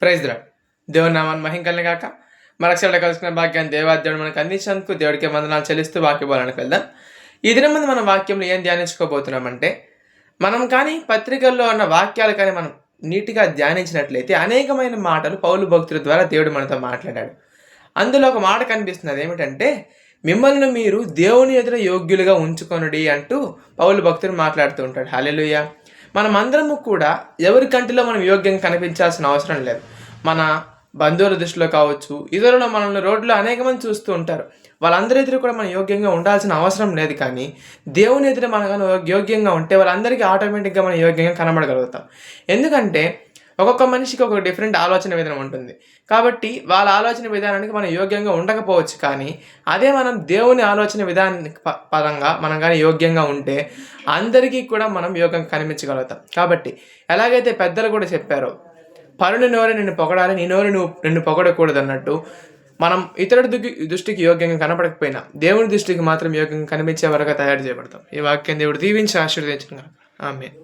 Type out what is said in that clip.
Praise the lord. దేవుని నామాన్ని మహిమ గాక. మరక్షరాలు కలుసుకున్న భాగ్యాన్ని దేవాదేవుడు మనకు అందించినందుకు దేవుడికి వందనాలు చెల్లిస్తూ వాక్యబోధానికి వెళ్దాం. ఈ దినం ముందు మనం వాక్యంలో ఏం ధ్యానించుకోబోతున్నామంటే, మనం కానీ పత్రికల్లో ఉన్న వాక్యాలు కానీ మనం నీట్గా ధ్యానించినట్లయితే అనేకమైన మాటలు పౌలు భక్తుల ద్వారా దేవుడు మనతో మాట్లాడాడు. అందులో ఒక మాట కనిపిస్తుంది, అదేమిటంటే మిమ్మల్ని మీరు దేవుని ఎదుట యోగ్యులుగా ఉంచుకొనుడి అంటూ పౌలు భక్తుడు మాట్లాడుతూ ఉంటాడు. హల్లెలూయా. మనం అందరము కూడా ఎవరి కంటిలో మనం యోగ్యంగా కనిపించాల్సిన అవసరం లేదు. మన బంధువుల దృష్టిలో కావచ్చు, ఇతరులు మనల్ని రోడ్లో అనేక మంది చూస్తూ ఉంటారు. వాళ్ళందరి ఎదురు కూడా మనం యోగ్యంగా ఉండాల్సిన అవసరం లేదు. కానీ దేవుని ఎదురు మనం యోగ్యంగా ఉంటే వాళ్ళందరికీ ఆటోమేటిక్గా మనం యోగ్యంగా కనబడగలుగుతాం. ఎందుకంటే ఒక్కొక్క మనిషికి ఒక డిఫరెంట్ ఆలోచన విధానం ఉంటుంది. కాబట్టి వాళ్ళ ఆలోచన విధానానికి మనం యోగ్యంగా ఉండకపోవచ్చు. కానీ అదే మనం దేవుని ఆలోచన విధానానికి పరంగా మనం కానీ యోగ్యంగా ఉంటే అందరికీ కూడా మనం యోగ్యంగా కనిపించగలుగుతాం. కాబట్టి ఎలాగైతే పెద్దలు కూడా చెప్పారో, పరుని నోరు నిన్ను పొగడాలి, నీ నోరు నిన్ను పొగడకూడదు అన్నట్టు, మనం ఇతరుడి దృష్టికి యోగ్యంగా కనపడకపోయినా దేవుని దృష్టికి మాత్రం యోగ్యంగా కనిపించే వరకు తయారు చేయబడతాం. ఈ వాక్యం దేవుడు దీవించి ఆశీర్వదించిన ఆమేన్.